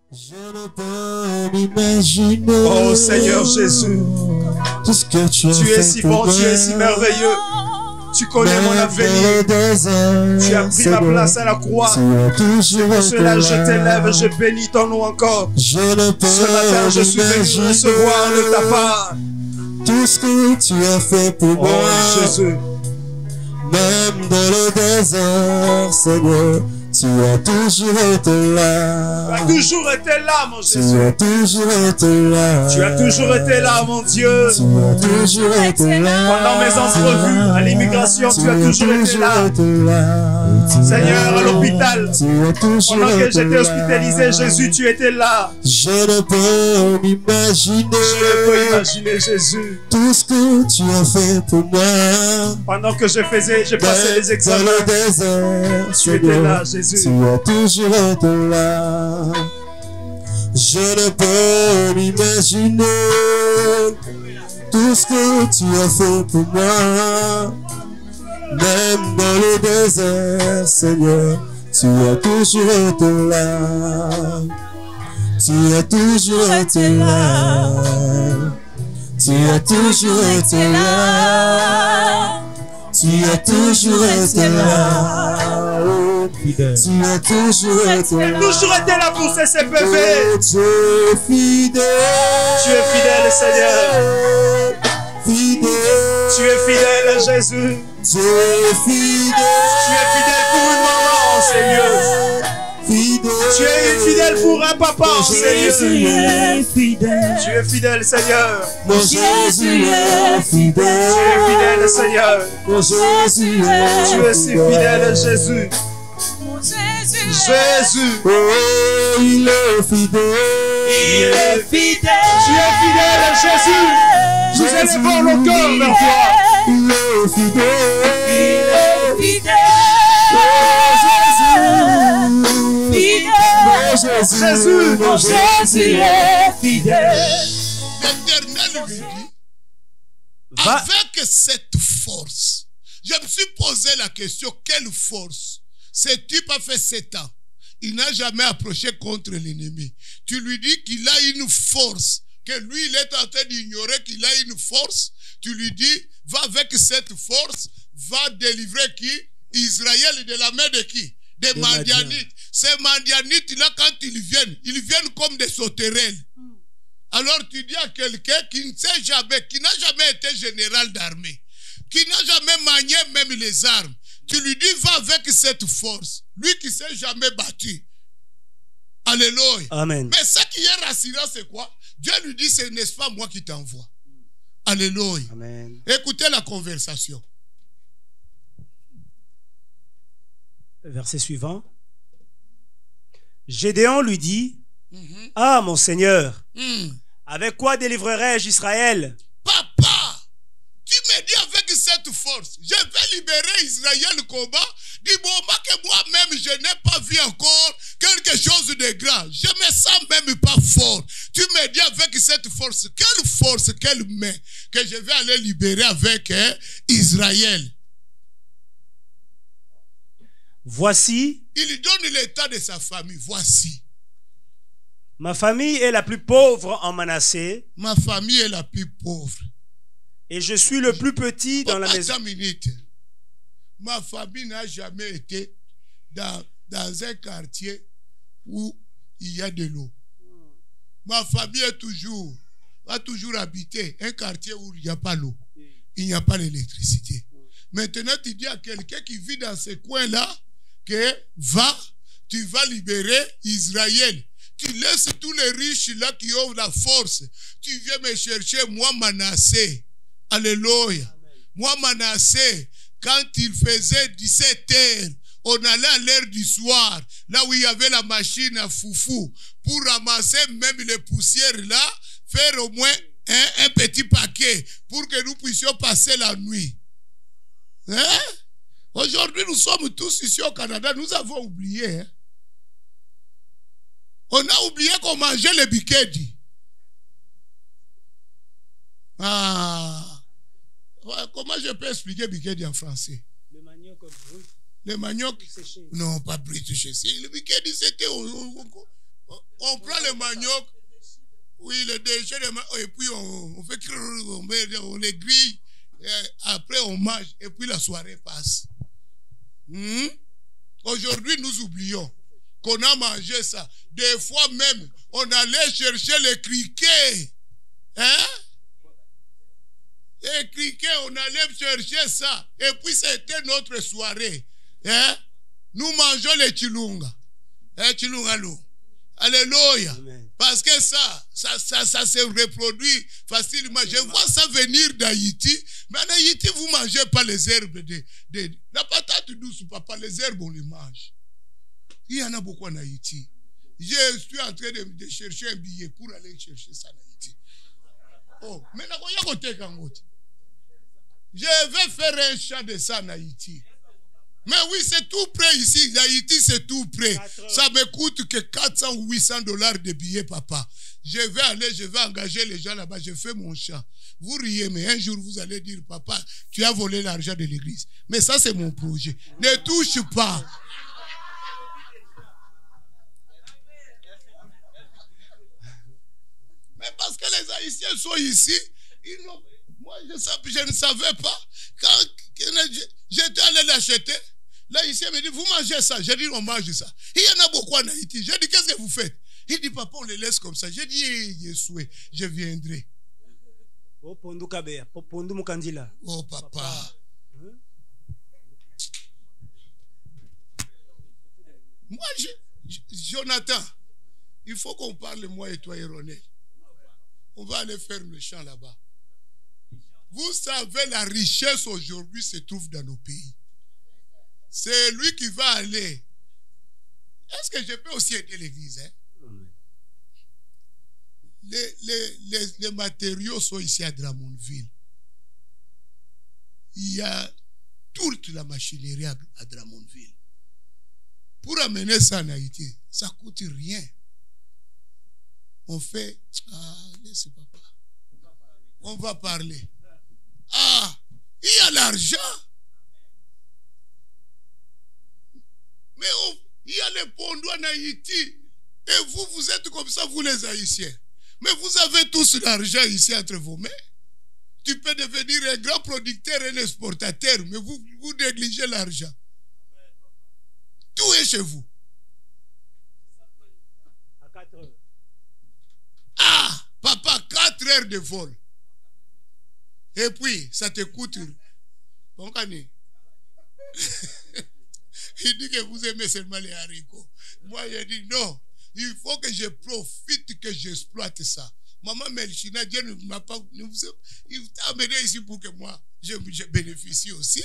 Je ne peux m'imaginer. Oh Seigneur Jésus, tout ce que tu es si bon, tu es si merveilleux. Tu connais mon avenir. Tu as pris ma place à la croix. C'est pour cela je t'élève, je bénis ton nom encore. Ce matin, je suis venu recevoir de ta part tout ce que tu as fait pour moi. Oh Jésus, même dans le désert, Seigneur, tu as toujours été là. tu as toujours été là, mon Jésus. Tu as toujours été là. Tu as toujours été là, mon Dieu. Tu as toujours été là. Pendant mes entrevues à l'immigration, tu as toujours été là. Seigneur, à l'hôpital, pendant que j'étais hospitalisé, Jésus, tu étais là. Je ne peux m'imaginer. Je ne peux imaginer, Jésus. Tout ce que tu as fait pour moi. Pendant que je passais les examens, dans le désert, tu étais là, Jésus. Tu as toujours été là. Je ne peux m'imaginer tout ce que tu as fait pour moi. Même dans le désert, Seigneur, tu as toujours été là. Tu as toujours été là. Tu as toujours été là. Tu as toujours été là. Tu as toujours été là. Toujours été là pour ces CPV. Tu es fidèle. Tu es fidèle, Seigneur. Fidèle. Tu es fidèle, Jésus. Tu es fidèle. Tu es fidèle pour une maman, Seigneur. Fidèle. Tu es fidèle pour un papa, Seigneur. Fidèle. Tu es fidèle, Seigneur. Mon Jésus est fidèle. Tu es fidèle, Seigneur. Mon Jésus est Tu es si fidèle, Jésus. Jésus. Oh, il est fidèle. Il est fidèle. Tu es fidèle, Jésus. Nous élevons nos cœurs vers toi. Il est fidèle. Il est fidèle. Jésus, mon Jésus est fidèle. L'Éternel lui dit, avec cette force, je me suis posé la question, quelle force? Ce type a fait 7 ans. Il n'a jamais approché contre l'ennemi. Tu lui dis qu'il a une force, que lui, il est en train d'ignorer qu'il a une force. Tu lui dis, va avec cette force, va délivrer qui? Israël de la main de qui? Des Madianites. Ces Madianites-là, quand ils viennent comme des sauterelles. Alors tu dis à quelqu'un qui ne sait jamais, qui n'a jamais été général d'armée, qui n'a jamais manié même les armes, tu lui dis, va avec cette force. Lui qui ne s'est jamais battu. Alléluia. Amen. Mais ce qui est rassurant, c'est quoi? Dieu lui dit, ce n'est pas moi qui t'envoie. Alléluia. Amen. Écoutez la conversation. Verset suivant. Gédéon lui dit, ah mon Seigneur, avec quoi délivrerai-je Israël? Papa, tu me dis avec cette force, je vais libérer Israël du combat, du moment que moi-même je n'ai pas vu encore quelque chose de grand. Je me sens même pas fort. Tu me dis avec cette force, quelle main que je vais aller libérer avec Israël. Voici. Il donne l'état de sa famille. Voici. Ma famille est la plus pauvre en Manassé. Ma famille est la plus pauvre. Et je suis le plus petit dans la maison. Attends une minute. Ma famille n'a jamais été dans un quartier où il y a de l'eau. Ma famille a toujours habité un quartier où il n'y a pas l'eau. Il n'y a pas l'électricité. Maintenant, tu dis à quelqu'un qui vit dans ce coin-là que tu vas libérer Israël. Tu laisses tous les riches là qui ont la force. Tu viens me chercher, moi Manassé. Alléluia. Amen. Moi Manassé, quand il faisait 17 heures, on allait à l'heure du soir, là où il y avait la machine à foufou, pour ramasser même les poussières là, faire au moins un petit paquet pour que nous puissions passer la nuit. Hein? Aujourd'hui, nous sommes tous ici au Canada, nous avons oublié. Hein? On a oublié qu'on mangeait les bikedi. Ah. Ouais, comment je peux expliquer bikedi en français? Le manioc brut. Le manioc séché. Non, pas brut séché. Le bikedi, c'était... On prend le manioc, oui, le déchet de manioc, et puis on fait on les grille, et après on mange, et puis la soirée passe. Aujourd'hui, nous oublions qu'on a mangé ça. Des fois même, on allait chercher les criquets. Hein? Les criquets, on allait chercher ça. Et puis c'était notre soirée. Hein? Nous mangeons les chilunga. Chilungalo. Alléluia. Amen. Parce que ça se reproduit facilement. Je vois ça venir d'Haïti. Mais en Haïti, vous ne mangez pas les herbes. La patate douce, papa, les herbes, on les mange. Il y en a beaucoup en Haïti. Je suis en train de chercher un billet pour aller chercher ça en Haïti. Oh, mais je vais faire un chat de ça en Haïti. Mais oui, c'est tout près ici. Haïti, c'est tout près. Ça me coûte que 400 ou 800 $ de billets, papa. Je vais engager les gens là-bas. Je fais mon chat. Vous riez, mais un jour, vous allez dire, papa, tu as volé l'argent de l'église. Mais ça, c'est mon projet. Ne touche pas. Mais parce que les Haïtiens sont ici, moi, je ne savais pas. Quand j'étais allé l'acheter, l'Haïtien me dit, vous mangez ça. J'ai dit, on mange ça. Il y en a beaucoup en Haïti. J'ai dit, qu'est-ce que vous faites? Il dit, papa, on les laisse comme ça. J'ai dit, je viendrai. Oh, papa. Moi, Jonathan, il faut qu'on parle, moi et toi, Ronel. On va aller faire le champ là-bas. Vous savez, la richesse aujourd'hui se trouve dans nos pays. C'est lui qui va aller. Est-ce que je peux aussi aider l'église? Les matériaux sont ici à Drummondville. Il y a toute la machinerie à Drummondville. Pour amener ça en Haïti, ça ne coûte rien. On fait... Ah, laissez papa. On va parler. Ah, il y a l'argent. Mais il y a les pondos en Haïti. Et vous êtes comme ça, vous les Haïtiens. Mais vous avez tous l'argent ici entre vos mains. Tu peux devenir un grand producteur et un exportateur, mais vous négligez l'argent. Tout est chez vous. À 4 heures. Ah, papa, 4 heures de vol. Et puis, ça te coûte. Il dit que vous aimez seulement les haricots. Moi, je dis non. Il faut que je profite, que j'exploite ça. Maman Melchina, Dieu ne m'a pas. Il t'a amené ici pour que moi, je bénéficie aussi.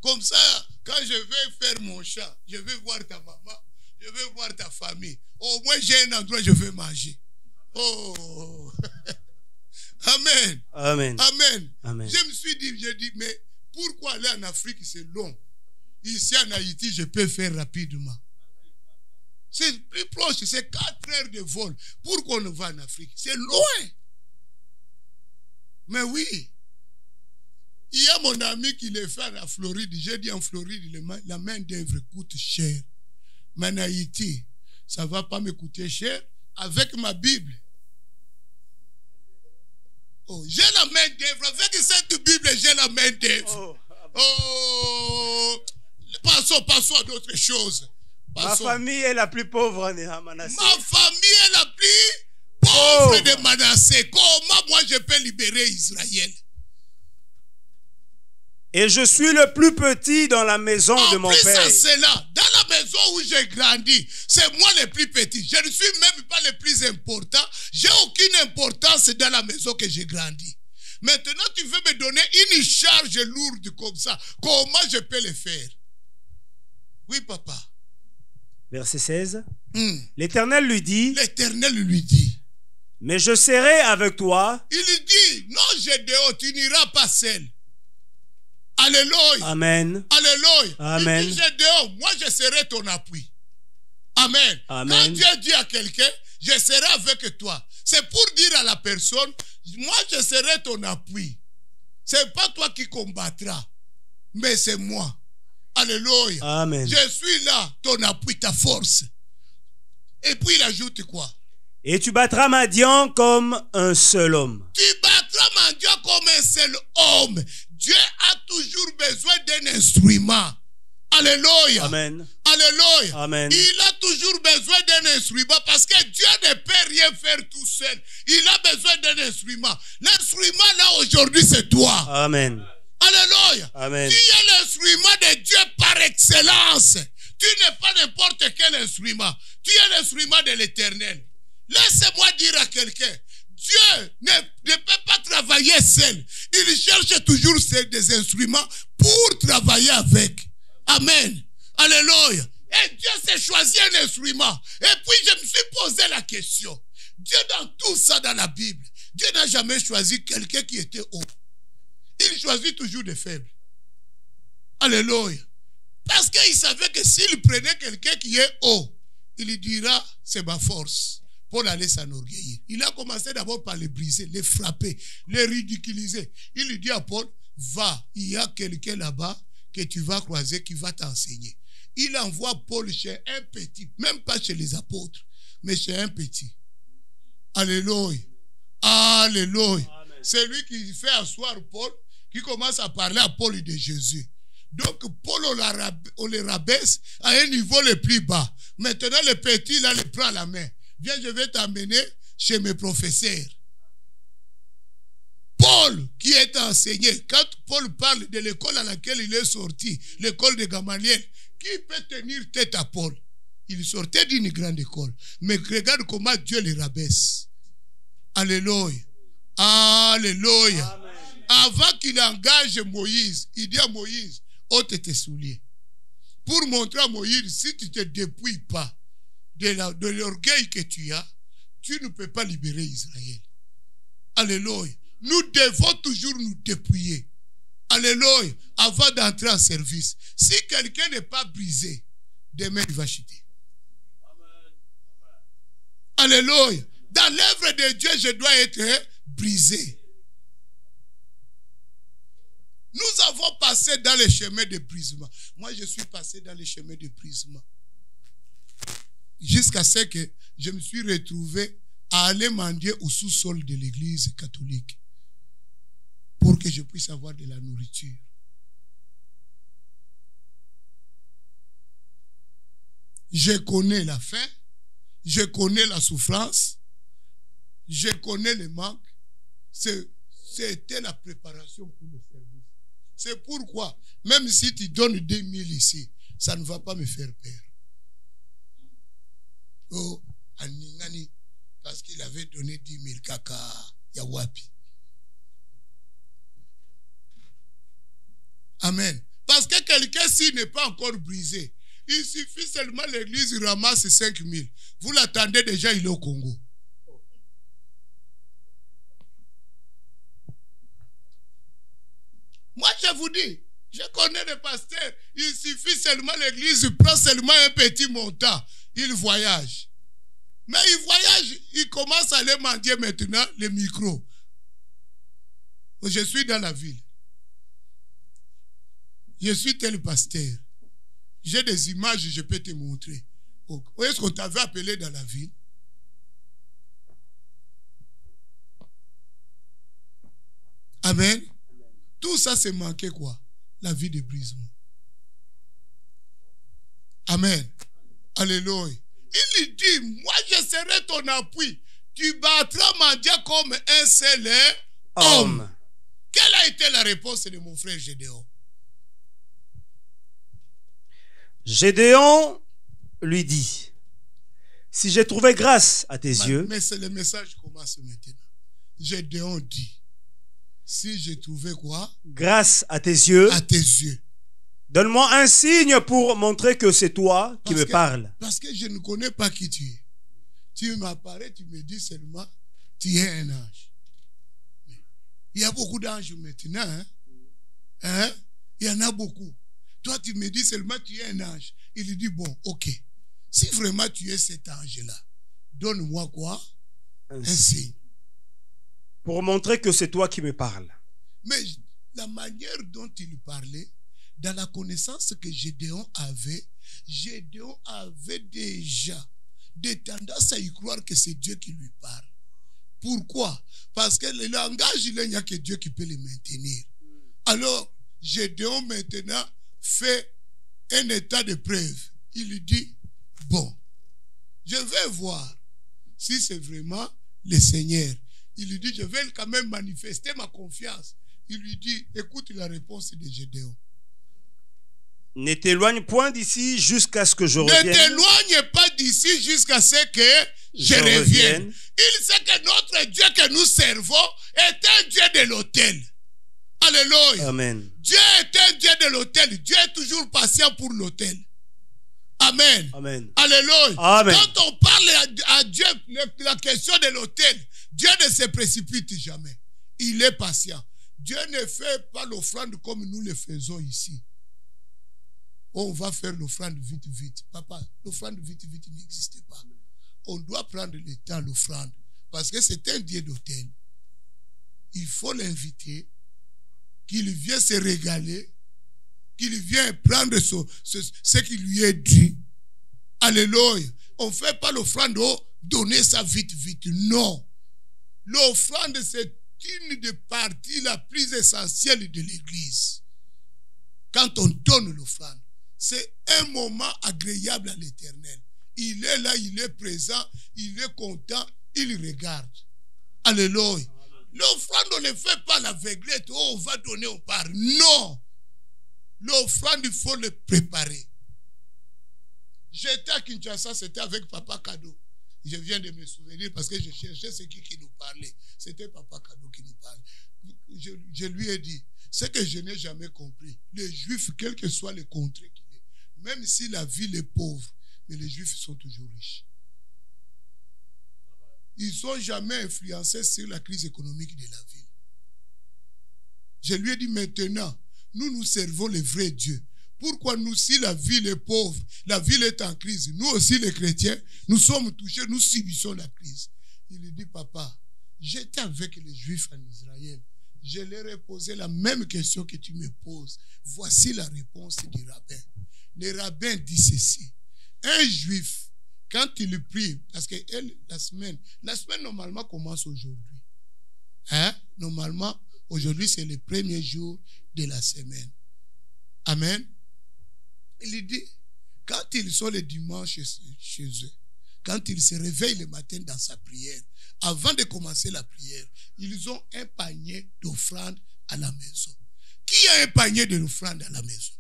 Comme ça, quand je vais faire mon chat, je vais voir ta maman, je vais voir ta famille. Au moins, j'ai un endroit où je vais manger. Oh! Amen. Amen. Amen. Amen. Je me suis dit, mais pourquoi aller en Afrique, c'est long. Ici en Haïti, je peux faire rapidement. C'est plus proche, c'est 4 heures de vol. Pourquoi on va en Afrique? C'est loin. Mais oui. Il y a mon ami qui le fait à la Floride. J'ai dit en Floride, la main d'œuvre coûte cher. Mais en Haïti, ça ne va pas me coûter cher. Avec ma Bible. Oh, j'ai la main d'œuvre. Avec cette Bible, j'ai la main d'œuvre. Oh, passons à d'autres choses. Ma famille est la plus pauvre en Manassé. Ma famille est la plus pauvre de Manassé. Comment moi je peux libérer Israël? Et je suis le plus petit dans la maison de mon père. En plus, c'est là. Dans la maison où j'ai grandi, c'est moi le plus petit. Je ne suis même pas le plus important. J'ai aucune importance dans la maison que j'ai grandi. Maintenant, tu veux me donner une charge lourde comme ça. Comment je peux le faire? Oui, papa. Verset 16. L'Éternel lui dit. L'Éternel lui dit. Mais je serai avec toi. Il lui dit, non, Gédéon, tu n'iras pas seul. Alléluia. Amen. Alléluia. Amen. Il dit, Gédéon, moi je serai ton appui. Amen. Amen. Quand Dieu dit à quelqu'un, je serai avec toi, c'est pour dire à la personne, moi je serai ton appui. C'est pas toi qui combattras, mais c'est moi. Alléluia. Amen. Je suis là, ton appui, ta force. Et puis il ajoute quoi? Et tu battras Madian comme un seul homme. Tu battras Madian comme un seul homme. Dieu a toujours besoin d'un instrument. Alléluia. Amen. Alléluia. Amen. Il a toujours besoin d'un instrument parce que Dieu ne peut rien faire tout seul. Il a besoin d'un instrument. L'instrument là aujourd'hui c'est toi. Amen. Alléluia. Amen. Tu es l'instrument de Dieu par excellence. Tu n'es pas n'importe quel instrument. Tu es l'instrument de l'Éternel. Laissez-moi dire à quelqu'un, Dieu ne peut pas travailler seul. Il cherche toujours des instruments pour travailler avec. Amen. Alléluia. Et Dieu s'est choisi un instrument. Et puis je me suis posé la question. Dieu dans tout ça dans la Bible, Dieu n'a jamais choisi quelqu'un qui était haut. Il choisit toujours des faibles. Alléluia. Parce qu'il savait que s'il prenait quelqu'un qui est haut, il lui dira, c'est ma force. Paul allait s'enorgueillir. Il a commencé d'abord par les briser, les frapper, les ridiculiser. Il lui dit à Paul, va, il y a quelqu'un là-bas que tu vas croiser qui va t'enseigner. Il envoie Paul chez un petit, même pas chez les apôtres, mais chez un petit. Alléluia. Alléluia. C'est lui qui fait asseoir Paul, qui commence à parler à Paul de Jésus. Donc Paul, on le rabaisse à un niveau le plus bas. Maintenant, le petit, là, le prend à la main. Viens, je vais t'amener chez mes professeurs. Paul, qui est enseigné, quand Paul parle de l'école à laquelle il est sorti, l'école de Gamaliel, qui peut tenir tête à Paul? Il sortait d'une grande école. Mais regarde comment Dieu le rabaisse. Alléluia. Alléluia. Amen. Avant qu'il engage Moïse, il dit à Moïse, ôte tes souliers. Pour montrer à Moïse, si tu ne te dépouilles pas de l'orgueil que tu as, tu ne peux pas libérer Israël. Alléluia. Nous devons toujours nous dépouiller. Alléluia. Avant d'entrer en service. Si quelqu'un n'est pas brisé, demain il va chuter. Alléluia. Dans l'œuvre de Dieu, je dois être brisé. Nous avons passé dans les chemins de brisement. Moi, je suis passé dans les chemins de brisement. Jusqu'à ce que je me suis retrouvé à aller mendier au sous-sol de l'église catholique pour que je puisse avoir de la nourriture. Je connais la faim, je connais la souffrance, je connais le manque. C'était la préparation pour le service. C'est pourquoi, même si tu donnes 2 000 ici, ça ne va pas me faire peur. Oh, Aningani, parce qu'il avait donné 10 000 kaka, Yawapi. Amen. Parce que quelqu'un s'il n'est pas encore brisé, il suffit seulement l'église ramasse 5 000. Vous l'attendez déjà, il est au Congo. Moi, je vous dis, je connais des pasteurs, il suffit seulement l'église prend seulement un petit montant, il voyage. Mais il voyage, il commence à aller mendier maintenant les micros. Je suis dans la ville. Je suis tel pasteur. J'ai des images, je peux te montrer. Où est-ce qu'on t'avait appelé dans la ville? Amen. Tout ça, c'est manqué quoi? La vie de brisement. Amen. Alléluia. Il lui dit, moi je serai ton appui. Tu battras mendiant comme un seul homme. Quelle a été la réponse de mon frère Gédéon? Gédéon lui dit, si j'ai trouvé grâce à tes yeux. Mais c'est le message qui commence maintenant. Gédéon dit, si j'ai trouvé quoi? Grâce à tes yeux. À tes yeux. Donne-moi un signe pour montrer que c'est toi qui me parles. Parce que je ne connais pas qui tu es. Tu m'apparais, tu me dis seulement, tu es un ange. Il y a beaucoup d'anges maintenant. Hein? Il y en a beaucoup. Toi, tu me dis seulement, tu es un ange. Il lui dit, bon, ok. Si vraiment tu es cet ange-là, donne-moi quoi? Un signe. Pour montrer que c'est toi qui me parles. Mais la manière dont il parlait, dans la connaissance que Gédéon avait déjà des tendances à y croire que c'est Dieu qui lui parle. Pourquoi? Parce que le langage, il n'y a que Dieu qui peut le maintenir. Alors, Gédéon maintenant fait un état de preuve. Il lui dit, bon, je vais voir si c'est vraiment le Seigneur. Il lui dit, je vais quand même manifester ma confiance. Il lui dit, écoute la réponse de Gédéon. Ne t'éloigne point d'ici jusqu'à ce que je revienne. Ne t'éloigne pas d'ici jusqu'à ce que je revienne. Il sait que notre Dieu que nous servons est un Dieu de l'autel. Alléluia. Amen. Dieu est un Dieu de l'autel. Dieu est toujours patient pour l'autel. Amen. Amen. Alléluia. Amen. Quand on parle à Dieu, la question de l'autel, Dieu ne se précipite jamais. Il est patient. Dieu ne fait pas l'offrande comme nous le faisons ici. On va faire l'offrande vite, vite. Papa, l'offrande vite, vite n'existe pas. On doit prendre le temps, l'offrande. Parce que c'est un Dieu d'autel. Il faut l'inviter, qu'il vienne se régaler, qu'il vienne prendre ce qui lui est dû. Alléluia. On ne fait pas l'offrande, donner ça vite, vite. Non. L'offrande, c'est une des parties la plus essentielle de l'Église. Quand on donne l'offrande, c'est un moment agréable à l'Éternel. Il est là, il est présent, il est content, il regarde. Alléluia. L'offrande, on ne fait pas l'aveuglette. Oh, on va donner, on part. Non. L'offrande, il faut le préparer. J'étais à Kinshasa, c'était avec Papa Kado. Je viens de me souvenir parce que je cherchais ce qui nous parlait. C'était Papa Kado qui nous parlait. Je lui ai dit, ce que je n'ai jamais compris, les Juifs, quel que soit le contrée qu'il est, même si la ville est pauvre, mais les Juifs sont toujours riches. Ils ne sont jamais influencés sur la crise économique de la ville. Je lui ai dit maintenant, nous servons le vrai Dieu. Pourquoi nous, si la ville est pauvre, la ville est en crise, nous aussi les chrétiens, nous sommes touchés, nous subissons la crise. Il lui dit, papa, j'étais avec les Juifs en Israël. Je leur ai posé la même question que tu me poses. Voici la réponse du rabbin. Le rabbin dit ceci. Un Juif, quand il prie, parce que la semaine normalement commence aujourd'hui. Normalement, aujourd'hui c'est le premier jour de la semaine. Amen. Il dit, quand ils sont le dimanche chez eux, quand ils se réveillent le matin dans sa prière, avant de commencer la prière, ils ont un panier d'offrande à la maison. Qui a un panier d'offrande à la maison?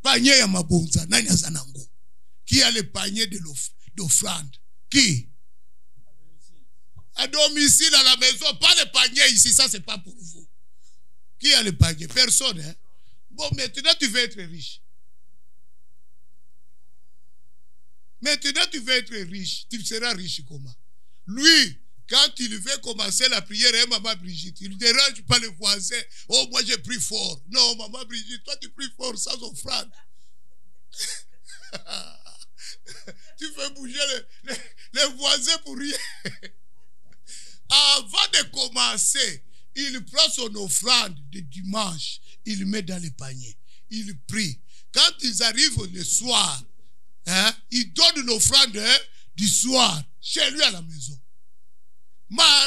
Panier ya mabonza, nani azanango? Qui a le panier d'offrande? Qui? À domicile, à la maison, pas le panier ici, ça c'est pas pour vous. Qui a le panier? Personne, hein? Bon, maintenant tu veux être riche. Maintenant tu veux être riche. Tu seras riche comment? Lui, quand il veut commencer la prière, hein, maman Brigitte, il ne dérange pas le voisin. Oh, moi j'ai pris fort. Non, maman Brigitte, toi tu pries fort sans offrande. Tu fais bouger les voisins pour rien. Avant de commencer, il prend son offrande de dimanche, il met dans le panier, il prie. Quand ils arrivent le soir, il donne l'offrande du soir chez lui à la maison.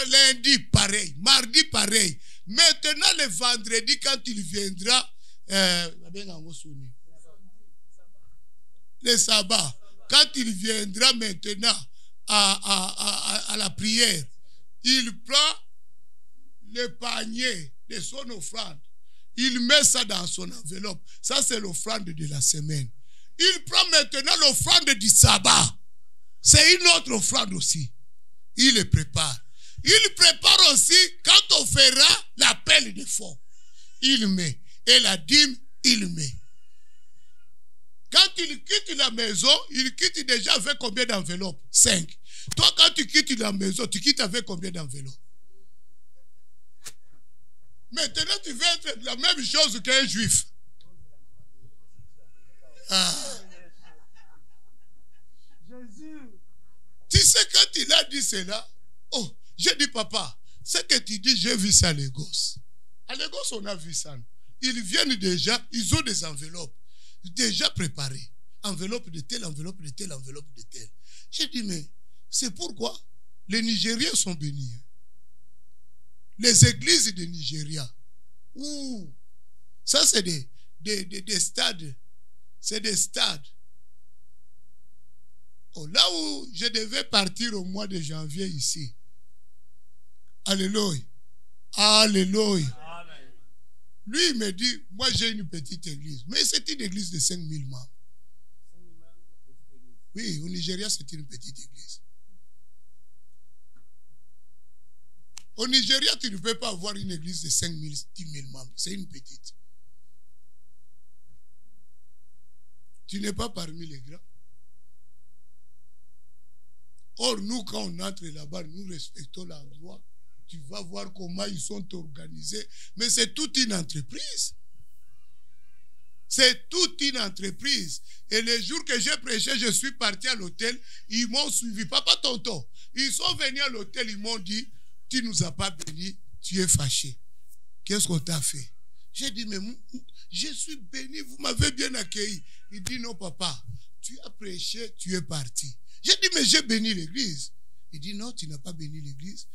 Lundi, pareil. Mardi, pareil. Maintenant, le vendredi, quand il viendra, le sabbat, quand il viendra maintenant à la prière, il prend le panier de son offrande. Il met ça dans son enveloppe. Ça, c'est l'offrande de la semaine. Il prend maintenant l'offrande du sabbat. C'est une autre offrande aussi. Il le prépare. Il prépare aussi quand on fera l'appel de fonds. Il met. Et la dîme, il met. Quand il quitte la maison, il quitte déjà avec combien d'enveloppes? 5. Toi, quand tu quittes la maison, tu quittes avec combien d'enveloppes? Maintenant, tu veux être la même chose qu'un juif. Tu sais, quand il a dit cela, oh, j'ai dit, papa, ce que tu dis, j'ai vu ça à Lagos. À Lagos, on a vu ça. Ils viennent déjà, ils ont des enveloppes déjà préparées. enveloppe de tel, enveloppe de tel, enveloppe de tel. J'ai dit, mais c'est pourquoi les Nigériens sont bénis. Les églises de Nigeria. Ouh, ça c'est des stades. C'est des stades. Oh, là où je devais partir au mois de janvier ici. Alléluia. Alléluia. Amen. Lui, il me dit, moi j'ai une petite église. Mais c'est une église de 5000 membres. Oui, au Nigeria, c'est une petite église. Au Nigeria, tu ne peux pas avoir une église de 5000, 10 000 membres. C'est une petite. Tu n'es pas parmi les grands. Or, nous, quand on entre là-bas, nous respectons l'endroit. Tu vas voir comment ils sont organisés. Mais c'est toute une entreprise. C'est toute une entreprise. Et les jours que j'ai prêché, je suis parti à l'hôtel. Ils m'ont suivi. Papa, tonton. Ils sont venus à l'hôtel. Ils m'ont dit, tu ne nous as pas bénis. Tu es fâché. Qu'est-ce qu'on t'a fait? J'ai dit, mais je suis béni. Vous m'avez bien accueilli. Il dit, non, papa. Tu as prêché. Tu es parti. J'ai dit, mais j'ai béni l'église. Il dit, non, tu n'as pas béni l'église.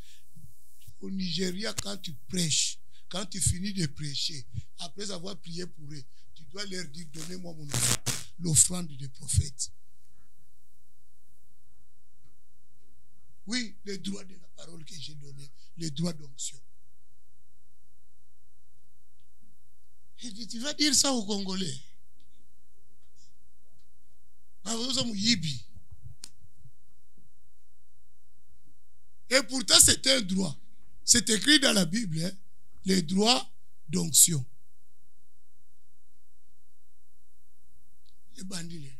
Au Nigeria, quand tu prêches, quand tu finis de prêcher, après avoir prié pour eux, tu dois leur dire, donnez-moi mon offrande, l'offrande des prophètes. Oui, le droit de la parole que j'ai donné, le droit d'onction. Il dit, tu vas dire ça aux Congolais. Et pourtant, c'est un droit. C'est écrit dans la Bible, hein, les droits d'onction. Les bandits.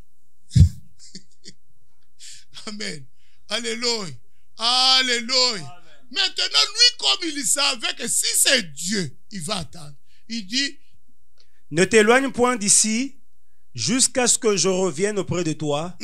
Amen. Alléluia. Alléluia. Maintenant, lui, comme il savait que si c'est Dieu, il va attendre. Il dit, ne t'éloigne point d'ici jusqu'à ce que je revienne auprès de toi,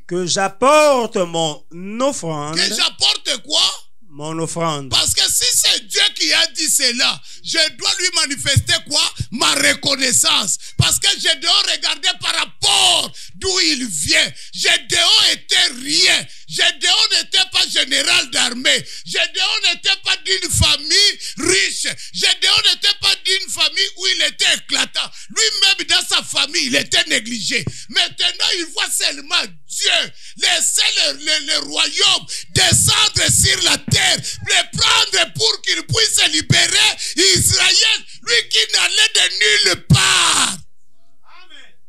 que j'apporte mon offrande. Que j'apporte quoi? Mon offrande. Parce que si c'est Dieu qui a dit cela, je dois lui manifester quoi? Ma reconnaissance. Parce que Gédéon regardait par rapport d'où il vient. Gédéon était rien. Gédéon n'était pas général d'armée. Gédéon n'était pas d'une famille riche. Gédéon n'était pas d'une famille où il était éclatant. Lui-même dans sa famille, il était négligé. Maintenant, il voit seulement Dieu laisser le royaume descendre sur la terre, le prendre pour qu'il puisse libérer Israël, lui qui n'allait de nulle part.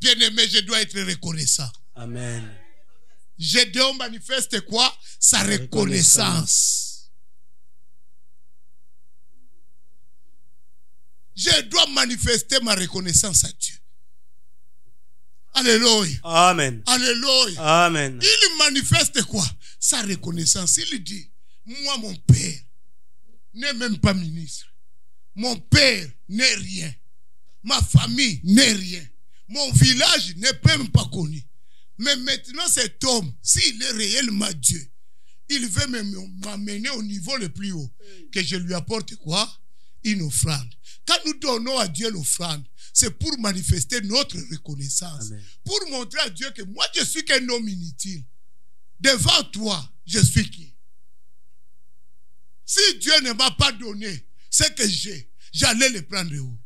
Bien-aimé, je dois être reconnaissant. Amen. Gédéon manifeste quoi? Sa reconnaissance. Je dois manifester ma reconnaissance à Dieu. Alléluia. Amen. Alléluia. Amen. Il manifeste quoi? Sa reconnaissance. Il dit, moi mon père n'est même pas ministre. Mon père n'est rien. Ma famille n'est rien. Mon village n'est même pas connu. Mais maintenant cet homme, s'il est réellement Dieu, il veut m'amener au niveau le plus haut. Que je lui apporte quoi? Une offrande. Quand nous donnons à Dieu l'offrande, c'est pour manifester notre reconnaissance. Amen. Pour montrer à Dieu que moi je suis qu'un homme inutile. Devant toi, je suis qui? Si Dieu ne m'a pas donné ce que j'ai, j'allais le prendre où?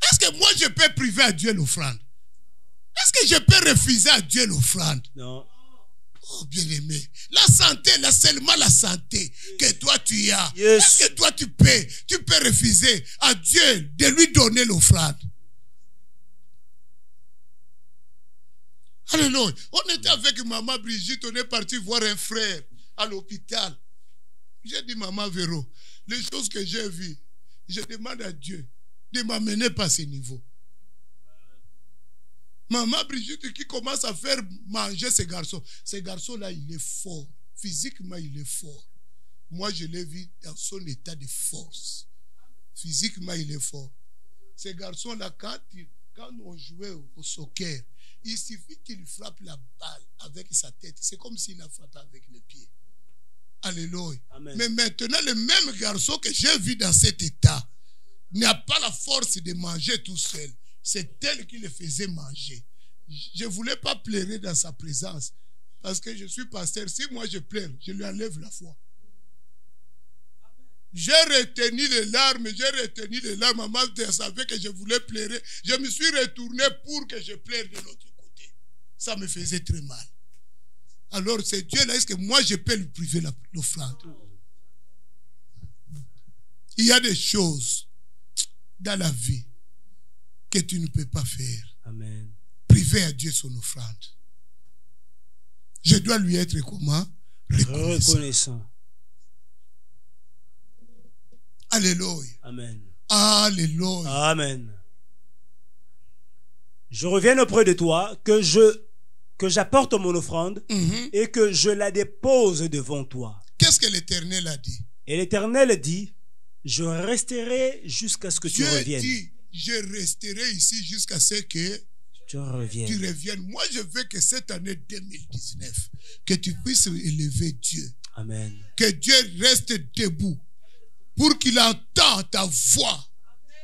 Est-ce que moi je peux priver à Dieu l'offrande? Est-ce que je peux refuser à Dieu l'offrande? Non. Oh bien-aimé, la santé, là seulement la santé que toi tu as. Yes. Est-ce que toi tu peux refuser à Dieu de lui donner l'offrande? Alléluia. On était avec maman Brigitte, on est parti voir un frère à l'hôpital. J'ai dit, maman Véro, les choses que j'ai vues, je demande à Dieu de m'amener pas à ce niveau. Maman Brigitte qui commence à faire manger ces garçons. Ces garçons-là, il est fort. Physiquement, il est fort. Moi, je l'ai vu dans son état de force. Physiquement, il est fort. Ces garçons-là, quand on jouait au soccer, il suffit qu'il frappe la balle avec sa tête. C'est comme s'il a frappé avec les pieds. Alléluia. Amen. Mais maintenant, le même garçon que j'ai vu dans cet état n'a pas la force de manger tout seul. C'est elle qui le faisait manger. je ne voulais pas pleurer dans sa présence. Parce que je suis pasteur. Si moi je pleure, je lui enlève la foi. J'ai retenu les larmes. Maman savait que je voulais pleurer. Je me suis retourné pour que je pleure de l'autre côté. Ça me faisait très mal. Alors c'est Dieu-là, est-ce que moi je peux lui priver l'offrande? Il y a des choses dans la vie que tu ne peux pas faire. Amen. Priver à Dieu son offrande. Je dois lui être comment? Reconnaissant. Alléluia. Amen. Alléluia. Amen. Je reviens auprès de toi, que j'apporte mon offrande et que je la dépose devant toi. Qu'est-ce que l'Éternel a dit? Et l'Éternel dit, je resterai jusqu'à ce que tu reviennes. Dieu dit, je resterai ici jusqu'à ce que tu reviennes. Moi, je veux que cette année 2019, que tu puisses élever Dieu. Amen. Que Dieu reste debout pour qu'il entende ta voix.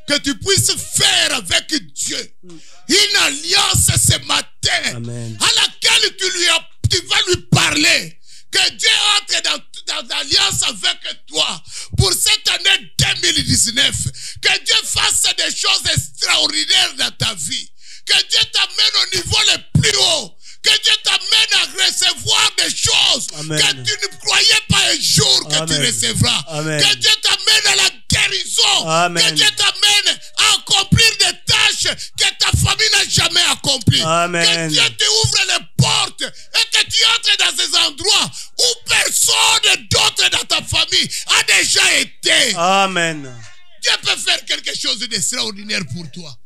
Que tu puisses faire avec Dieu une alliance ce matin. Amen. À laquelle tu vas lui parler. Que Dieu entre dans l'alliance avec toi pour cette année 2019. Que Dieu fasse des choses extraordinaires dans ta vie. Que Dieu t'amène au niveau le plus haut. Que Dieu t'amène à recevoir des choses que tu ne croyais pas un jour que tu recevras. Amen. Que Dieu t'amène à la guérison. Amen. Que Dieu t'amène à accomplir des tâches que ta famille n'a jamais accomplies. Amen. Que Dieu t'ouvre les portes et que tu entres dans ces endroits où personne d'autre dans ta famille a déjà été. Amen. Dieu peut faire quelque chose d'extraordinaire pour toi.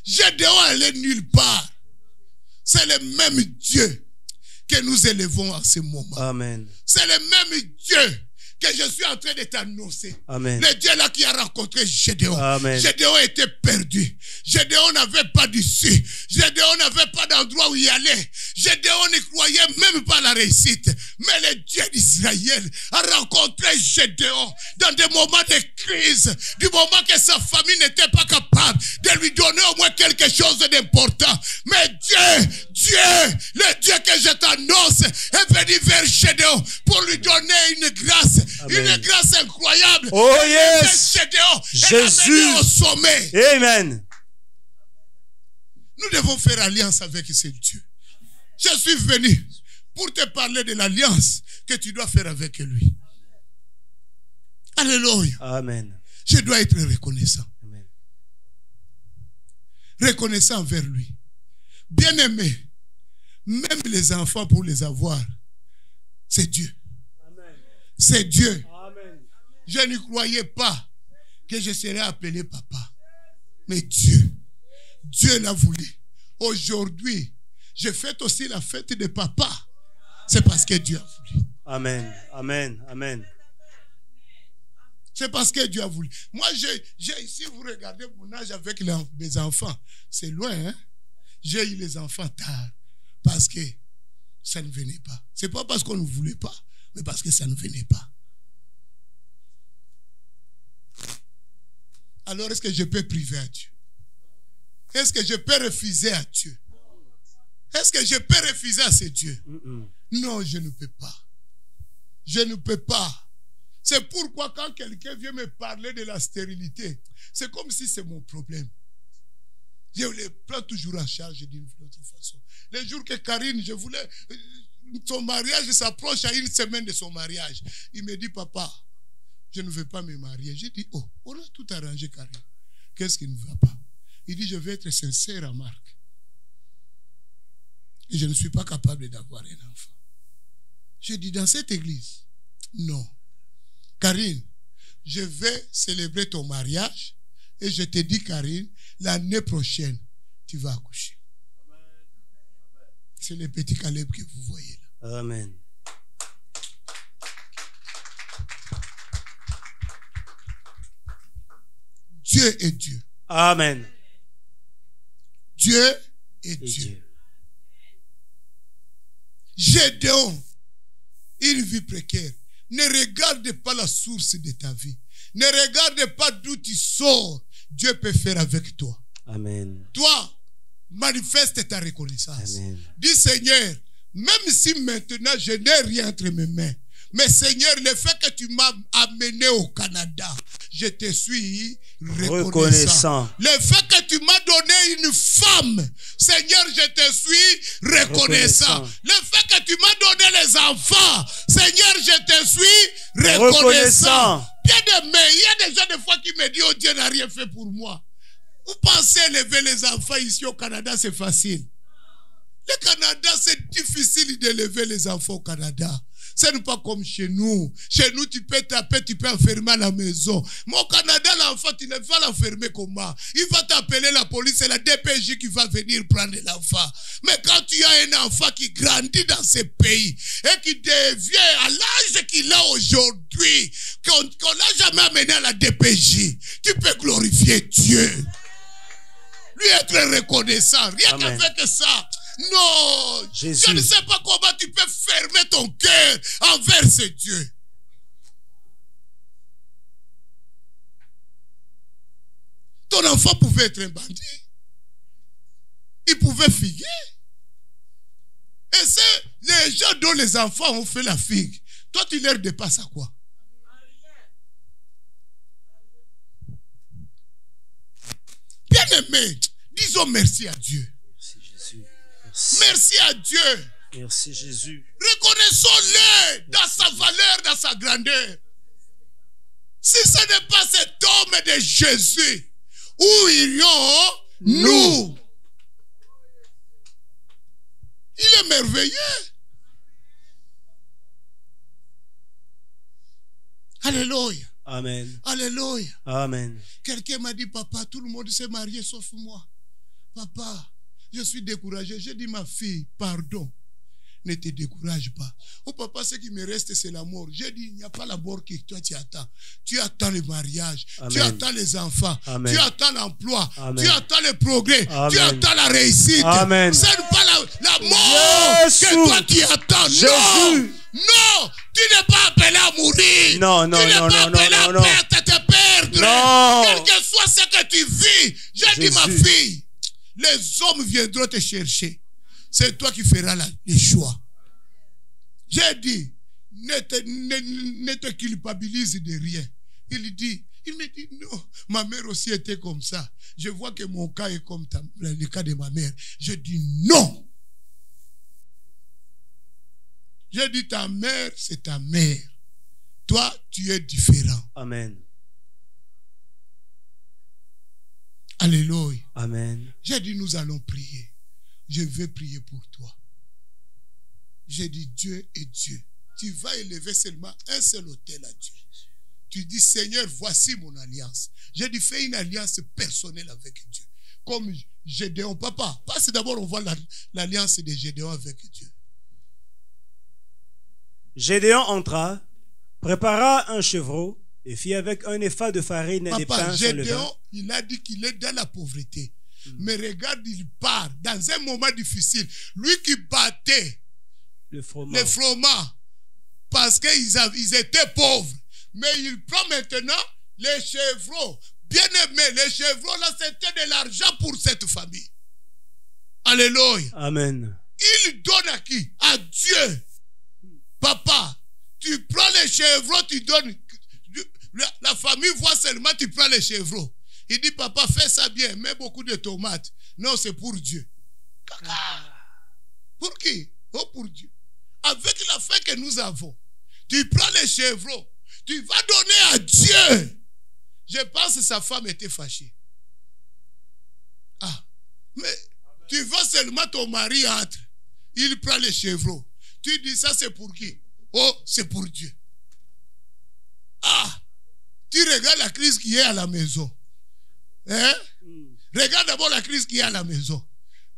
Gédéon allait nulle part. C'est le même Dieu que nous élevons en ce moment. Amen. C'est le même Dieu que je suis en train de t'annoncer. Amen. Le Dieu là qui a rencontré Gédéon. Amen. Gédéon était perdu. Gédéon n'avait pas d'issue. Gédéon n'avait pas d'endroit où y aller. Gédéon ne croyait même pas à la réussite. Mais le Dieu d'Israël a rencontré Gédéon dans des moments de crise. Du moment que sa famille n'était pas capable de lui donner au moins quelque chose d'important. Mais Dieu, le Dieu que je t'annonce est venu vers Gédéon pour lui donner une grâce. Amen. Une grâce incroyable. Oh yes. Gédéon, Jésus. au sommet. Amen. Nous devons faire alliance avec ce Dieu. Je suis venu pour te parler de l'alliance que tu dois faire avec lui. Alléluia. Amen. Je dois être reconnaissant. Amen. Reconnaissant envers lui. Bien-aimé, même les enfants pour les avoir, c'est Dieu. Amen. C'est Dieu. Amen. Je ne croyais pas que je serais appelé papa. Mais Dieu l'a voulu. Aujourd'hui, je fête aussi la fête de papa. C'est parce que Dieu a voulu. Amen. Amen. Amen. C'est parce que Dieu a voulu. Moi, si vous regardez mon âge avec mes enfants, c'est loin, hein? J'ai eu les enfants tard. Parce que ça ne venait pas. C'est pas parce qu'on ne voulait pas, mais parce que ça ne venait pas. Alors, est-ce que je peux priver à Dieu? Est-ce que je peux refuser à Dieu? Est-ce que je peux refuser à ce Dieu? Non, je ne peux pas. Je ne peux pas. C'est pourquoi quand quelqu'un vient me parler de la stérilité, c'est comme si c'est mon problème. Je les prends toujours en charge d'une autre façon. Le jour que Karine, je voulais... Son mariage s'approche à une semaine de son mariage. Il me dit, papa, je ne veux pas me marier. J'ai dit, oh, on a tout arrangé, Karine. Qu'est-ce qui ne va pas? Il dit, je vais être sincère à Marc. Et je ne suis pas capable d'avoir un enfant. J'ai dit, dans cette église, non. Karine, je vais célébrer ton mariage et je te dis, Karine, l'année prochaine, tu vas accoucher. C'est le petit Caleb que vous voyez là. Amen. Dieu est Dieu. Amen. Dieu est Dieu. Gédéon, une vie précaire. Ne regarde pas la source de ta vie. Ne regarde pas d'où tu sors. Dieu peut faire avec toi. Amen. Toi, manifeste ta reconnaissance. Amen. Dis Seigneur, même si maintenant je n'ai rien entre mes mains, mais Seigneur, le fait que tu m'as amené au Canada, je te suis reconnaissant. Le fait que tu m'as donné une femme, Seigneur, je te suis reconnaissant. Le fait que tu m'as donné les enfants, Seigneur, je te suis reconnaissant. Bien-aimé, il y a des gens des fois qui me disent, oh Dieu n'a rien fait pour moi. Vous pensez élever les enfants ici au Canada, c'est facile. Le Canada, c'est difficile d'élever les enfants au Canada. Ce n'est pas comme chez nous. Chez nous, tu peux taper, tu peux enfermer à la maison. Mais au Canada, l'enfant, tu ne vas l'enfermer comment? Il va t'appeler la police, c'est la DPJ qui va venir prendre l'enfant. Mais quand tu as un enfant qui grandit dans ce pays et qui devient à l'âge qu'il a aujourd'hui, qu'on n'a jamais amené à la DPJ, tu peux glorifier Dieu. Lui être reconnaissant. Rien qu'avec ça. Non, Jésus. Je ne sais pas comment tu peux fermer ton cœur envers ce Dieu. Ton enfant pouvait être un bandit. Il pouvait figuer. Et c'est les gens dont les enfants ont fait la figue. Toi, tu leur dépasses à quoi? Bien-aimé, disons merci à Dieu. Merci à Dieu. Merci Jésus. Reconnaissons-le dans sa valeur, dans sa grandeur. Si ce n'est pas cet homme de Jésus, où irions-nous? Il est merveilleux. Alléluia. Amen. Alléluia. Amen. Quelqu'un m'a dit, papa, tout le monde s'est marié sauf moi. Papa, je suis découragé. J'ai dit, ma fille, pardon. Ne te décourage pas. Oh papa, ce qui me reste, c'est la mort. J'ai dit, il n'y a pas la mort que toi tu attends. Tu attends le mariage. Amen. Tu attends les enfants. Amen. Tu attends l'emploi. Tu attends le progrès. Amen. Tu attends la réussite. Amen. Ce n'est pas la mort que toi tu attends. Jésus. Non. Non. Tu n'es pas appelé à mourir. Non, non, tu n'es pas appelé à te perdre. Non. Quel que soit ce que tu vis. J'ai dit, ma fille, les hommes viendront te chercher. C'est toi qui feras les choix. J'ai dit, ne te culpabilise de rien. Il me dit, non, ma mère aussi était comme ça. Je vois que mon cas est comme le cas de ma mère. Je dis non. J'ai dit, ta mère, c'est ta mère. Toi, tu es différent. Amen. Alléluia. Amen. J'ai dit, nous allons prier. Je vais prier pour toi. J'ai dit, Dieu est Dieu. Tu vas élever seulement un seul autel à Dieu. Tu dis, Seigneur, voici mon alliance. J'ai dit, fais une alliance personnelle avec Dieu. Comme Gédéon, papa. Parce que d'abord, on voit l'alliance de Gédéon avec Dieu. Gédéon entra, prépara un chevreau et fit avec un épha de farine et des pains sans levain. Gédéon, il a dit qu'il est dans la pauvreté. Mais regarde, il part dans un moment difficile. Lui qui battait le froment parce qu'ils étaient pauvres. Mais il prend maintenant les chevreaux. Bien aimé, les chevreaux là, c'était de l'argent pour cette famille. Alléluia. Amen. Il donne à qui? À Dieu. Papa, tu prends les chevreaux, tu donnes. La famille voit seulement, tu prends les chevreaux. Il dit, papa, fais ça bien, mets beaucoup de tomates. Non, c'est pour Dieu. Pour qui? Oh, pour Dieu. Avec la foi que nous avons, tu prends les chevreaux, tu vas donner à Dieu. Je pense que sa femme était fâchée. Ah, mais tu vois seulement ton mari entre. Il prend les chevreaux. Tu dis, ça c'est pour qui? Oh, c'est pour Dieu. Ah, tu regardes la crise qui est à la maison. Hein? Regarde d'abord la crise qui est à la maison.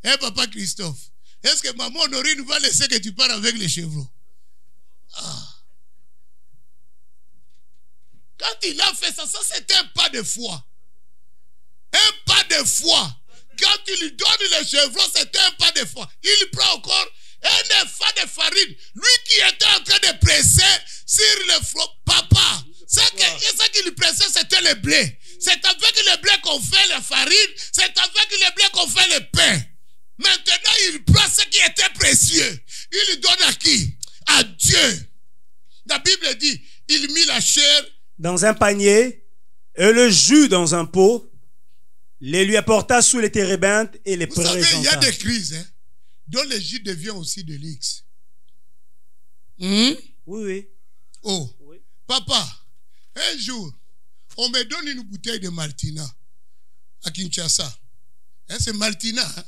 Hein, papa Christophe? Est-ce que maman Honorine va laisser que tu pars avec les chevreaux? Ah. Quand il a fait ça, c'était un pas de foi. Un pas de foi. Quand il lui donne les chevreaux, c'était un pas de foi. Il prend encore un épha de farine. Lui qui était en train de presser sur le front. Papa, ce qu'il pressait, c'était le blé. C'est avec le blé qu'on fait la farine. C'est avec le blé qu'on fait le pain. Maintenant, il prend ce qui était précieux. Il donne à qui? À Dieu. La Bible dit, il mit la chair dans un panier et le jus dans un pot, les lui apporta sous les térébintes et les présenta. Vous savez, il y a des crises, hein, dont le jus devient aussi de l'X. Oui, oui. Oh, Oui. papa, un jour, on me donne une bouteille de Martina à Kinshasa. Hein, c'est Martina, hein?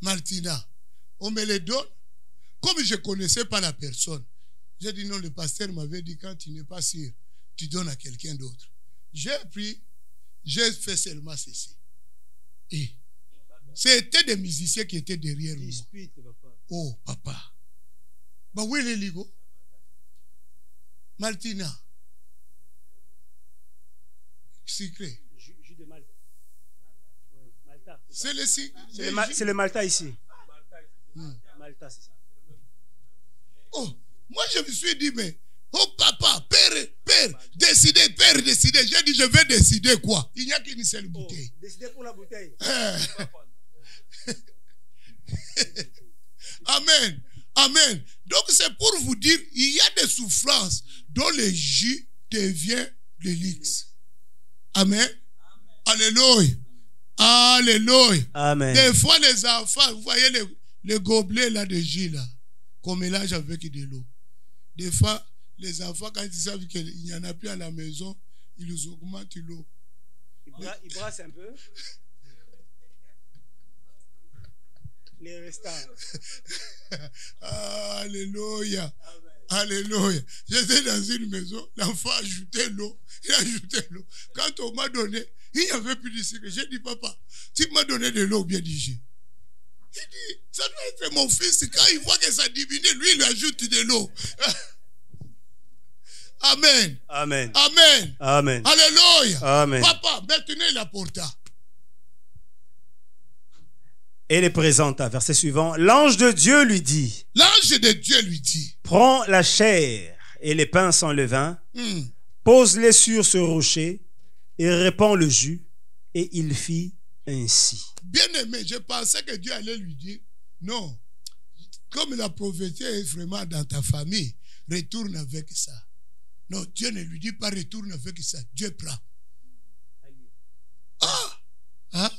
Martina. On me le donne. Comme je ne connaissais pas la personne, j'ai dit non, le pasteur m'avait dit quand tu n'es pas sûr, tu donnes à quelqu'un d'autre. J'ai pris, j'ai fait seulement ceci. Et c'était des musiciens qui étaient derrière moi. Oh, papa. Bah, où est le ligo? Martina. Secret. Jus de Malta. C'est le Malta ici. Malta, c'est ça. Oh, moi je me suis dit, mais, oh papa, père, décidez. J'ai dit, je vais décider quoi? Il n'y a qu'une seule bouteille. Décidez pour la bouteille. Amen. Amen. Donc c'est pour vous dire, il y a des souffrances dont le jus devient l'élix. Amen. Alléluia. Alléluia. Amen. Des fois les enfants, vous voyez les gobelets là de jus là, qu'on mélange avec de l'eau. Des fois, les enfants, quand ils savent qu'il n'y en a plus à la maison, ils augmentent l'eau. Ils brassent un peu. Les restants. Alléluia. Alléluia. J'étais dans une maison, l'enfant a ajouté l'eau. Il a ajouté l'eau. Quand on m'a donné, il n'y avait plus de sucre. J'ai dit, papa, tu m'as donné de l'eau ou bien du jus? Il dit, ça doit être mon fils. Quand il voit que ça diminue, lui, il lui ajoute de l'eau. Amen. Amen. Amen. Amen. Alléluia. Amen. Papa, maintenant il apporta. Et les présenta. Verset suivant. L'ange de Dieu lui dit. L'ange de Dieu lui dit. Prends la chair et les pains sans levain, pose-les sur ce rocher et répands le jus. Et il fit ainsi. Bien aimé, je pensais que Dieu allait lui dire, non, comme la prophétie est vraiment dans ta famille, retourne avec ça. Non, Dieu ne lui dit pas retourne avec ça. Dieu prend. Hein?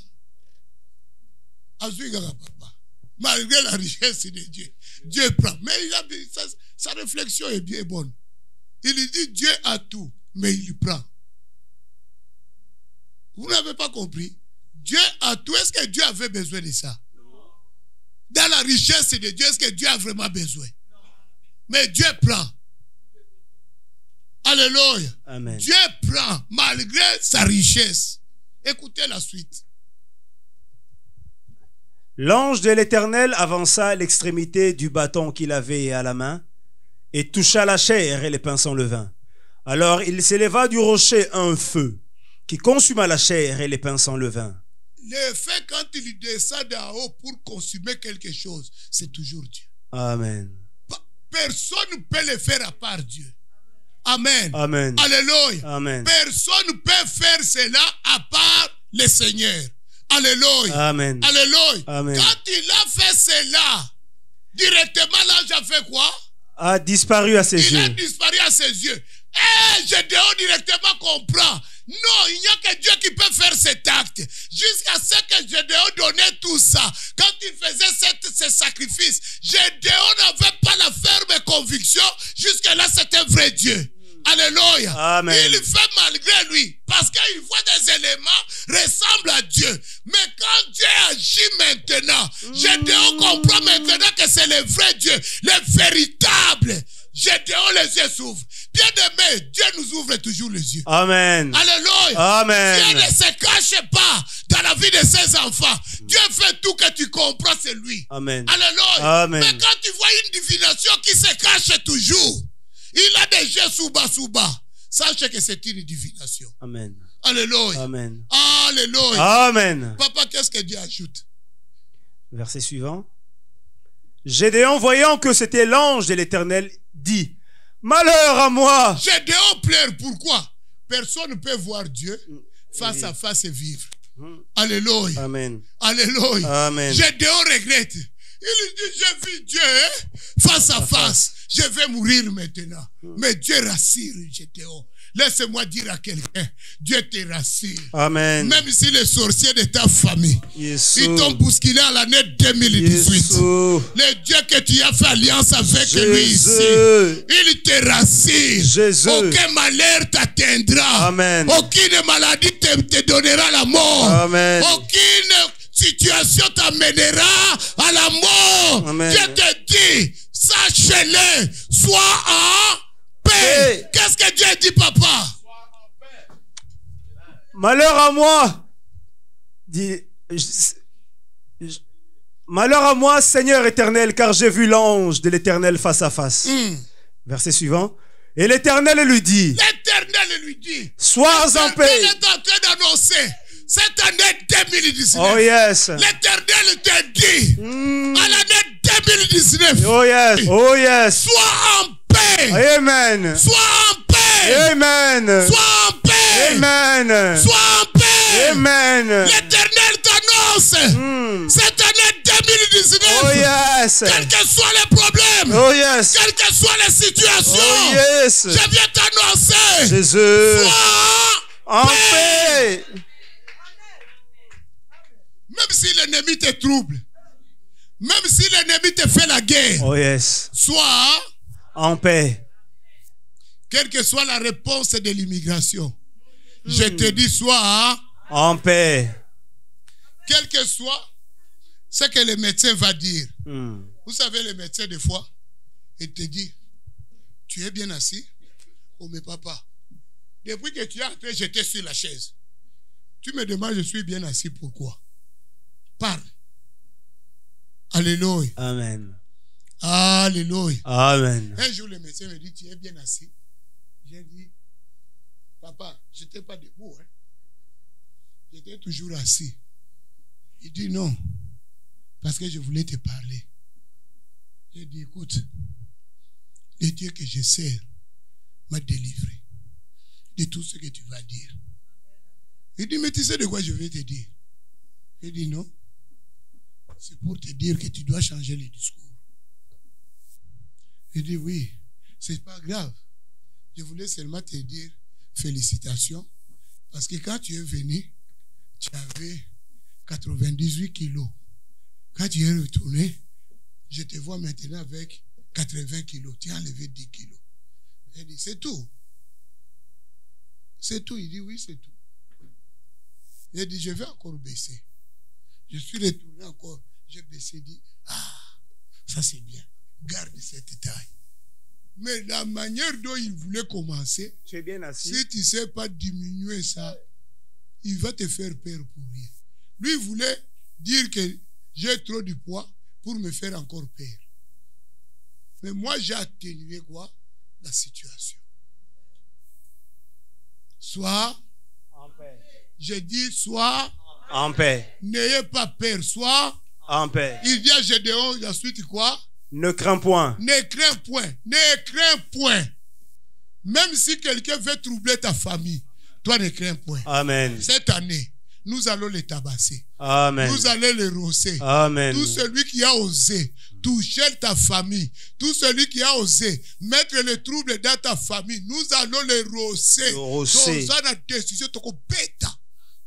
Papa. Malgré la richesse de Dieu, Dieu prend. Mais sa réflexion est bien bonne. Il dit Dieu a tout, mais il prend. Vous n'avez pas compris? Dieu a tout. Est-ce que Dieu avait besoin de ça? Dans la richesse de Dieu, est-ce que Dieu a vraiment besoin? Mais Dieu prend. Alléluia. Amen. Dieu prend malgré sa richesse. Écoutez la suite. L'ange de l'Éternel avança l'extrémité du bâton qu'il avait à la main et toucha la chair et les pains sans levain. Alors il s'éleva du rocher un feu qui consuma la chair et les pains sans levain. Le fait quand il descend d'en haut pour consumer quelque chose, c'est toujours Dieu. Amen. Personne ne peut le faire à part Dieu. Amen. Amen. Alléluia. Amen. Personne ne peut faire cela à part le Seigneur. Alléluia. Amen. Alléluia. Amen. Quand il a fait cela, directement l'ange a fait quoi? A disparu à ses yeux. Il a disparu à ses yeux. Et Gédéon directement comprend. Non, il n'y a que Dieu qui peut faire cet acte. Jusqu'à ce que Gédéon donnait tout ça. Quand il faisait ces sacrifices, Gédéon n'avait pas la ferme conviction. Jusque-là, c'était vrai Dieu. Alléluia. Amen. Il fait malgré lui. Parce qu'il voit des éléments ressemblent à Dieu. Mais quand Dieu agit maintenant, Gédéon comprend maintenant que c'est le vrai Dieu. Le véritable. Gédéon, les yeux s'ouvrent. Bien aimé, Dieu nous ouvre toujours les yeux. Amen. Alléluia. Amen. Dieu ne se cache pas dans la vie de ses enfants. Dieu fait tout que tu comprends, c'est lui. Amen. Alléluia. Amen. Mais quand tu vois une divination qui se cache toujours, il a des yeux sous bas. Sache que c'est une divination. Amen. Alléluia. Amen. Alléluia. Amen. Papa, qu'est-ce que Dieu ajoute? Verset suivant. Gédéon, voyant que c'était l'ange de l'Éternel, dit: malheur à moi. Gédéon pleure. Pourquoi? Personne ne peut voir Dieu face à face et vivre. Alléluia. Amen. Alléluia. Amen. Gédéon regrette. Il dit, j'ai vu Dieu face à face. Je vais mourir maintenant. Mais Dieu rassure Gédéon. Laisse-moi dire à quelqu'un, Dieu te rassure. Amen. Même si les sorciers de ta famille, Yes. ils t'ont bousculé à l'année 2018. Yes. Le Dieu que tu as fait alliance avec Jésus. lui ici, il te rassure. Jésus. Aucun malheur t'atteindra. Amen. Aucune maladie te donnera la mort. Amen. Aucune situation t'amènera à la mort. Amen. Dieu te dit, sache-le, sois en paix. Qu'est-ce que Dieu dit, papa? Malheur à moi. Malheur à moi, Seigneur éternel, car j'ai vu l'ange de l'éternel face à face. Verset suivant. Et l'éternel lui dit. L'éternel lui dit. Sois en paix. Il est en train d'annoncer. Cette année 2019. Oh yes. L'éternel te dit. À l'année 2019. Oh yes. Oh yes. Sois en paix. Amen. Sois en paix. Amen. Sois en paix. Amen. Sois en paix. Amen. L'éternel t'annonce. Cette année 2019. Oh yes. Quels que soient les problèmes. Oh yes. Quelles que soient les situations. Oh yes. Je viens t'annoncer. Jésus. Sois En paix. Même si l'ennemi te trouble, même si l'ennemi te fait la guerre, Oh yes. sois En paix. quelle que soit la réponse de l'immigration. Je te dis, sois En paix. quel que soit ce que le médecin va dire. Vous savez, le médecin, des fois, il te dit, tu es bien assis? Oh, mais papa, depuis que tu es entré, j'étais sur la chaise. Tu me demandes, je suis bien assis, pourquoi? Parle. Alléluia. Amen. Alléluia. Amen. Un jour, le médecin me dit, tu es bien assis? J'ai dit, papa, je n'étais pas debout. Hein. J'étais toujours assis. Il dit non, parce que je voulais te parler. J'ai dit, écoute, le Dieu que je sers m'a délivré de tout ce que tu vas dire. Il dit, mais tu sais de quoi je vais te dire? J'ai dit non. C'est pour te dire que tu dois changer le discours. Il dit oui, c'est pas grave. Je voulais seulement te dire félicitations. Parce que quand tu es venu, tu avais 98 kilos. Quand tu es retourné, je te vois maintenant avec 80 kilos. Tu as enlevé 10 kilos. Il dit, c'est tout. C'est tout. Il dit oui, c'est tout. Il dit, je vais encore baisser. Je suis retourné encore. J'ai baissé, dit, ah, ça c'est bien. Garde cette taille. Mais la manière dont il voulait commencer, Tu es bien assis. si tu ne sais pas diminuer ça, il va te faire peur pour rien. Lui, il voulait dire que j'ai trop du poids pour me faire encore peur. Mais moi, j'ai atténué quoi? La situation. Sois En paix. Je dis, sois, En paix. n'ayez pas peur, sois. En paix. Il dit à Gédéon, ensuite quoi? Ne crains point. Ne crains point, ne crains point. Même si quelqu'un veut troubler ta famille, toi ne crains point. Amen. Cette année, nous allons les tabasser. Amen. Nous allons les rosser. Amen. Tout celui qui a osé toucher ta famille, tout celui qui a osé mettre le trouble dans ta famille, nous allons les rosser. Dans la décision,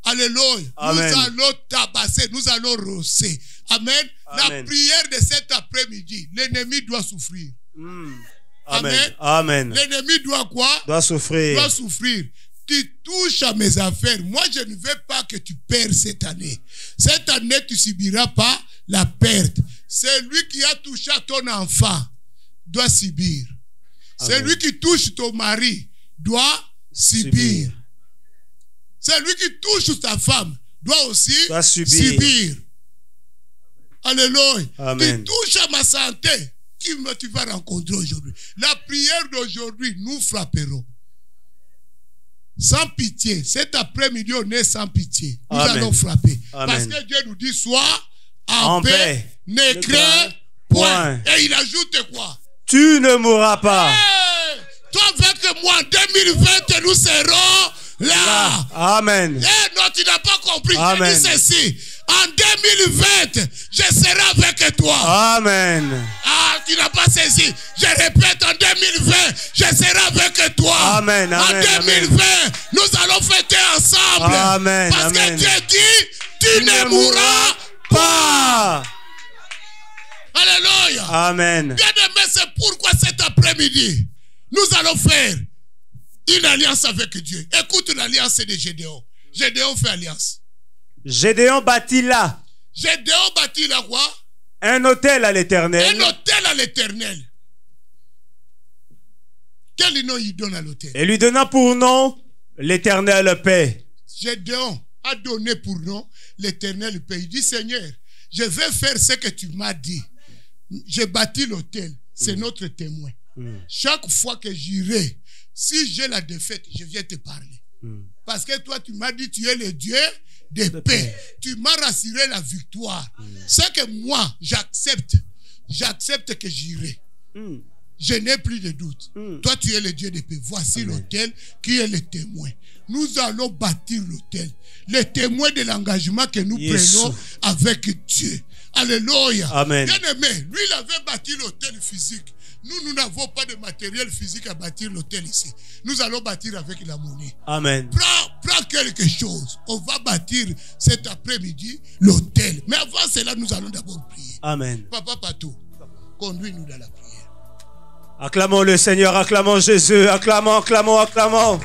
alléluia. Amen. Nous allons tabasser, nous allons rosser. Amen. Amen. La prière de cet après-midi, l'ennemi doit souffrir. Amen. Amen. L'ennemi doit quoi? Doit souffrir. Doit souffrir. Tu touches à mes affaires. Moi, je ne veux pas que tu perds cette année. Cette année, tu ne subiras pas la perte. Celui qui a touché à ton enfant doit subir. Celui qui touche ton mari doit subir. Celui qui touche ta femme doit aussi subir. Alléluia. Amen. Tu touches à ma santé, qui tu vas rencontrer aujourd'hui. La prière d'aujourd'hui, nous frapperons. Sans pitié. Cet après-midi, on est sans pitié. Nous allons frapper. Amen. Parce que Dieu nous dit, sois en paix, ne crains point. Et il ajoute quoi? Tu ne mourras pas. Hey, toi avec moi, en 2020, nous serons là. Amen. Hey, non, tu n'as pas compris. Amen. Je dis ceci. En 2020, je serai avec toi. Amen. Ah, tu n'as pas saisi. Je répète, en 2020, je serai avec toi. Amen, En amen, 2020, nous allons fêter ensemble. Amen, Parce amen. que Dieu dit, tu ne mourras pas. Alléluia. Amen. Bien aimé, c'est pourquoi cet après-midi, nous allons faire une alliance avec Dieu. Écoute l'alliance de Gédéon. Gédéon fait alliance. Gédéon bâtit là Gédéon bâtit là quoi? un autel à l'Éternel. Un autel à l'Éternel. Quel nom il donne à l'autel? Et lui donna pour nom l'Éternel paix. Gédéon a donné pour nom l'Éternel paix. Il dit, Seigneur, je vais faire ce que tu m'as dit. J'ai bâti l'autel. C'est notre témoin. Chaque fois que j'irai, si j'ai la défaite, je viens te parler. Parce que toi, tu m'as dit, tu es le Dieu de paix. Tu m'as rassuré la victoire. C'est que moi, j'accepte. J'accepte que j'irai. Je n'ai plus de doute. Toi, tu es le Dieu de paix. Voici l'autel qui est le témoin. Nous allons bâtir l'autel. Le témoin de l'engagement que nous prenons avec Dieu. Alléluia. Amen. Bien aimé, lui, il avait bâti l'autel physique. Nous n'avons pas de matériel physique à bâtir l'autel ici. Nous allons bâtir avec la monnaie. Amen. Prends quelque chose. On va bâtir cet après-midi l'autel. Mais avant cela, nous allons d'abord prier. Amen. Papa Patou, conduis-nous dans la prière. Acclamons le Seigneur, acclamons Jésus, acclamons, acclamons, acclamons.